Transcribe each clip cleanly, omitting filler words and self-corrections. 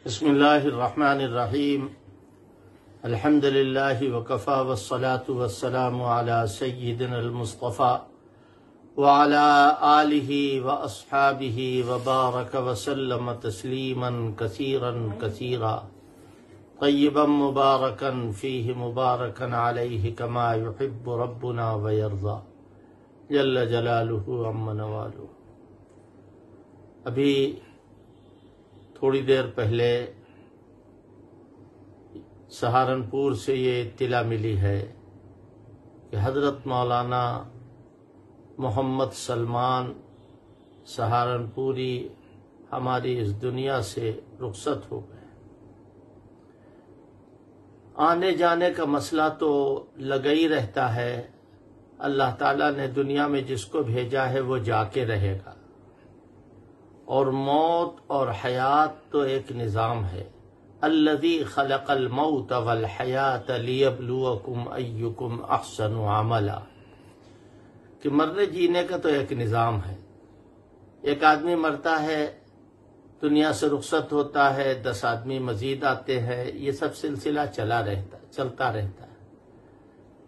بسم اللہ الرحمن الرحیم الحمد للہ وکفی والصلاة والسلام علی سیدنا المصطفى وعلی آلہ واصحابہ وبارک وسلم تسلیما کثیرا کثیرا طیبا مبارکا فیہ مبارکا علیہ کما یحب ربنا ویرضا جل جلالہ عم نوالہ۔ ابھی تھوڑی دیر پہلے سہارنپور سے یہ اطلاع ملی ہے کہ حضرت مولانا محمد سلمان سہارنپوری ہماری اس دنیا سے رخصت ہو گئے۔ آنے جانے کا مسئلہ تو لگا ہی رہتا ہے، اللہ تعالیٰ نے دنیا میں جس کو بھیجا ہے وہ جا کے رہے گا، اور موت اور حیات تو ایک نظام ہے۔ الذی خلق الموت والحیات لیبلوکم ایکم احسن عملا، کہ مرنے جینے کا تو ایک نظام ہے۔ ایک آدمی مرتا ہے، دنیا سے رخصت ہوتا ہے، 10 آدمی مزید آتے ہیں، یہ سب سلسلہ چلتا رہتا ہے۔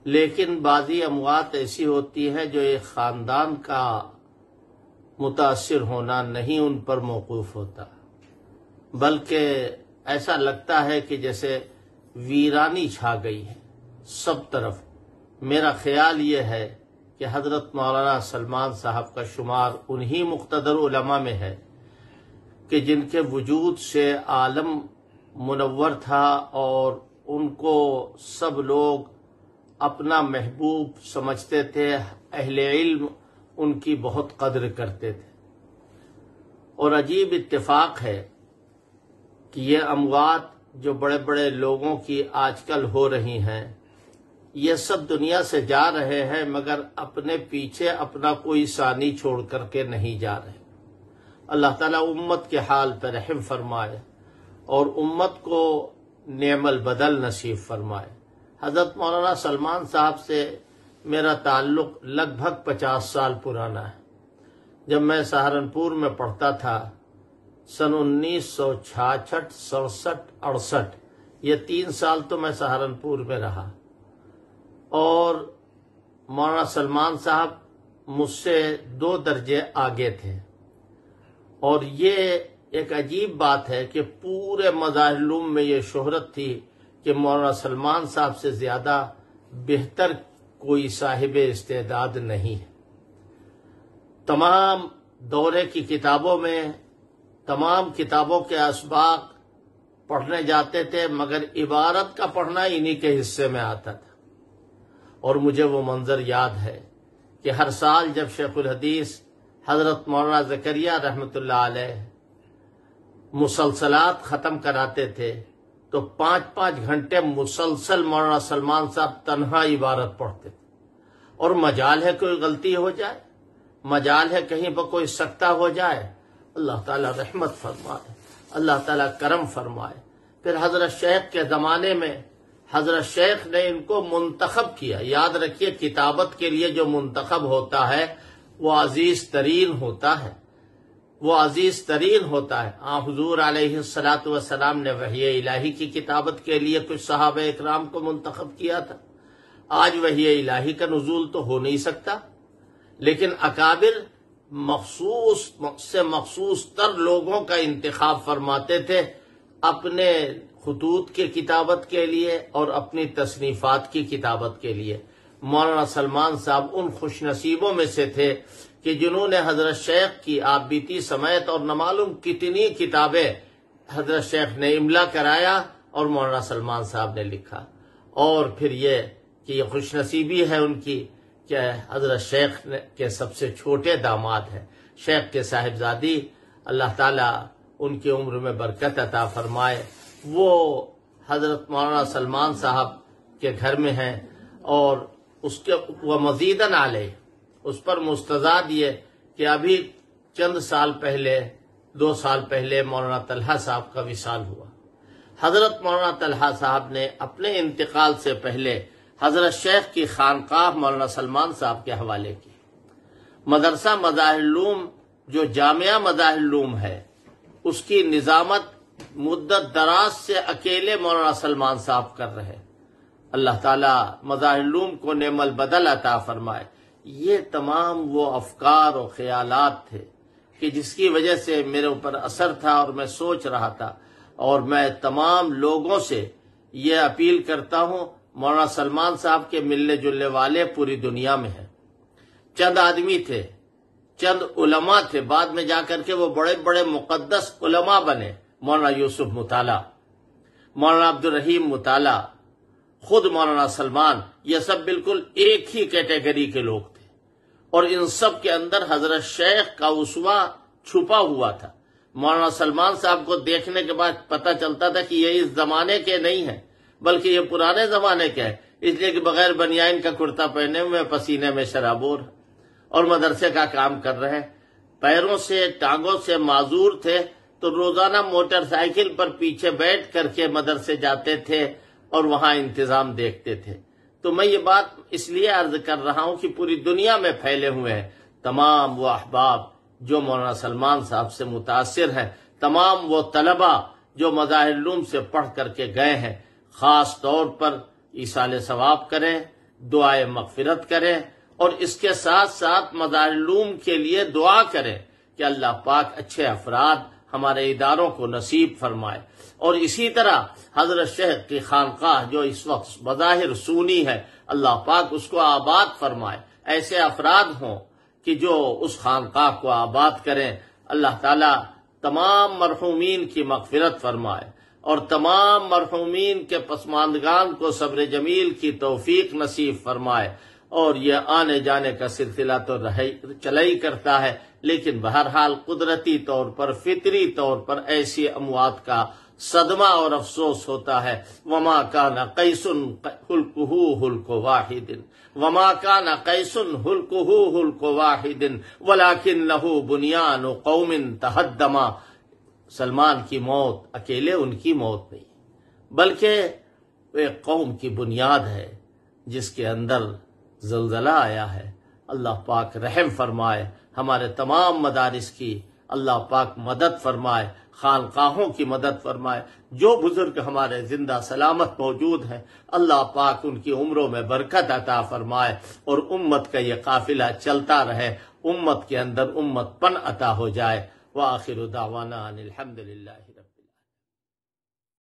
لیکن بعضی اموات ایسی ہوتی ہیں جو ایک خاندان کا متاثر ہونا نہیں ان پر موقوف ہوتا، بلکہ ایسا لگتا ہے کہ جیسے ویرانی چھا گئی ہے سب طرف۔ میرا خیال یہ ہے کہ حضرت مولانا سلمان صاحب کا شمار انہی مقتدر علماء میں ہے کہ جن کے وجود سے عالم منور تھا، اور ان کو سب لوگ اپنا محبوب سمجھتے تھے، اہل علم ان کی بہت قدر کرتے تھے۔ اور عجیب اتفاق ہے کہ یہ اموات جو بڑے بڑے لوگوں کی آج کل ہو رہی ہیں، یہ سب دنیا سے جا رہے ہیں، مگر اپنے پیچھے اپنا کوئی ثانی چھوڑ کر کے نہیں جا رہے۔ اللہ تعالیٰ امت کے حال پر رحم فرمائے اور امت کو نعم البدل نصیب فرمائے۔ حضرت مولانا سلمان صاحب سے میرا تعلق لگ بھگ 50 سال پرانا ہے۔ جب میں سہارنپور میں پڑھتا تھا سن 1966، 67، 68، یہ 3 سال تو میں سہارنپور میں رہا، اور مولانا سلمان صاحب مجھ سے 2 درجے آگے تھے۔ اور یہ ایک عجیب بات ہے کہ پورے مظاہر العلوم میں یہ شہرت تھی کہ مولانا سلمان صاحب سے زیادہ بہتر کوئی صاحب استعداد نہیں ہے۔ تمام دورے کی کتابوں میں تمام کتابوں کے اسباق پڑھنے جاتے تھے، مگر عبارت کا پڑھنا انہی کے حصے میں آتا تھا۔ اور مجھے وہ منظر یاد ہے کہ ہر سال جب شیخ الحدیث حضرت مولانا زکریا رحمۃ اللہ علیہ مسلسلات ختم کراتے تھے تو 5-5 گھنٹے مسلسل مولانا سلمان صاحب تنہا عبارت پڑھتے تھے۔ اور مجال ہے کوئی غلطی ہو جائے، مجال ہے کہیں پر کوئی سکتہ ہو جائے، اللہ تعالیٰ رحمت فرمائے، اللہ تعالیٰ کرم فرمائے۔ پھر حضرت شیخ کے زمانے میں حضرت شیخ نے ان کو منتخب کیا۔ یاد رکھیے، کتابت کے لیے جو منتخب ہوتا ہے وہ عزیز ترین ہوتا ہے، وہ عزیز ترین ہوتا ہے۔ حضور علیہ السلام نے وحی الہی کی کتابت کے لیے کچھ صحابہ اکرام کو منتخب کیا تھا۔ آج وحی الہی کا نزول تو ہو نہیں سکتا، لیکن اکابر مخصوص تر لوگوں کا انتخاب فرماتے تھے اپنے خطوط کی کتابت کے لیے اور اپنی تصنیفات کی کتابت کے لیے۔ مولانا سلمان صاحب ان خوش نصیبوں میں سے تھے کہ جنہوں نے حضرت شیخ کی آپ بیتی سمیت اور نہ معلوم کتنی کتابیں حضرت شیخ نے املا کرایا اور مولانا سلمان صاحب نے لکھا۔ اور پھر یہ کہ یہ خوش نصیبی ہے ان کی کہ حضرت شیخ کے سب سے چھوٹے داماد ہیں، شیخ کے صاحبزادی، اللہ تعالیٰ ان کی عمر میں برکت عطا فرمائے، وہ حضرت مولانا سلمان صاحب کے گھر میں ہیں۔ اور اس کے وہ مزیداً علیہ اس پر مستزاد یہ کہ ابھی چند سال پہلے 2 سال پہلے مولانا طلحہ صاحب کا وصال ہوا۔ حضرت مولانا طلحہ صاحب نے اپنے انتقال سے پہلے حضرت شیخ کی خانقاہ مولانا سلمان صاحب کے حوالے کی۔ مدرسہ مظاہر العلوم جو جامعہ مظاہر العلوم ہے، اس کی نظامت مدت دراز سے اکیلے مولانا سلمان صاحب کر رہے. اللہ تعالیٰ مظاہر العلوم کو نعم البدل عطا فرمائے. یہ تمام وہ افکار و خیالات تھے کہ جس کی وجہ سے میرے اوپر اثر تھا اور میں سوچ رہا تھا. اور میں تمام لوگوں سے یہ اپیل کرتا ہوں، مولانا سلمان صاحب کے ملنے جلنے والے پوری دنیا میں ہیں. چند آدمی تھے، چند علماء تھے، بعد میں جا کر کے وہ بڑے بڑے مقدس علماء بنے. مولانا یوسف مطالعہ، مولانا عبدالرحیم مطالعہ، خود مولانا سلمان، یہ سب بالکل ایک ہی کیٹیگری کے لوگ تھے. اور ان سب کے اندر حضرت شیخ کا اسوہ چھپا ہوا تھا. مولانا سلمان صاحب کو دیکھنے کے بعد پتہ چلتا تھا کہ یہ اس زمانے کے نہیں ہیں بلکہ یہ پرانے زمانے کے ہیں، اس لیے کہ بغیر بنیان کا کرتا پہنے ہوئے پسینے میں شرابور اور مدرسے کا کام کر رہے ہیں. پیروں سے ٹانگوں سے معذور تھے تو روزانہ موٹر سائیکل پر پیچھے بیٹھ کر کے مدرسے جاتے تھے اور وہاں انتظام دیکھتے تھے. تو میں یہ بات اس لیے عرض کر رہا ہوں کہ پوری دنیا میں پھیلے ہوئے ہیں تمام وہ احباب جو مولانا سلمان صاحب سے متاثر ہیں، تمام وہ طلبہ جو مظاہر العلوم سے پڑھ کر کے گئے ہیں. خاص طور پر ایصال ثواب کریں، دعائے مغفرت کریں، اور اس کے ساتھ ساتھ مظاہر العلوم کے لیے دعا کریں کہ اللہ پاک اچھے افراد ہمارے اداروں کو نصیب فرمائے. اور اسی طرح حضرت شیخ کی خانقاہ جو اس وقت بظاہر سونی ہے، اللہ پاک اس کو آباد فرمائے. ایسے افراد ہوں کہ جو اس خانقاہ کو آباد کریں. اللہ تعالیٰ تمام مرحومین کی مغفرت فرمائے اور تمام مرحومین کے پسماندگان کو صبر جمیل کی توفیق نصیب فرمائے. اور یہ آنے جانے کا سلسلہ تو چلا ہی کرتا ہے، لیکن بہرحال قدرتی طور پر، فطری طور پر ایسی اموات کا صدمہ اور افسوس ہوتا ہے. وما کان قیس حلقہ حلق واحد وما کان قیس حلقہ حلق واحد ولکنہ بنیان قوم تہدما. سلمان کی موت اکیلے ان کی موت نہیں بلکہ ایک قوم کی بنیاد ہے جس کے اندر زلزلہ آیا ہے. اللہ پاک رحم فرمائے، ہمارے تمام مدارس کی اللہ پاک مدد فرمائے، خانقاہوں کی مدد فرمائے. جو بزرگ ہمارے زندہ سلامت موجود ہیں اللہ پاک ان کی عمروں میں برکت عطا فرمائے اور امت کا یہ قافلہ چلتا رہے، امت کے اندر امت پن عطا ہو جائے. وآخر دعوانا ان الحمد للہ رب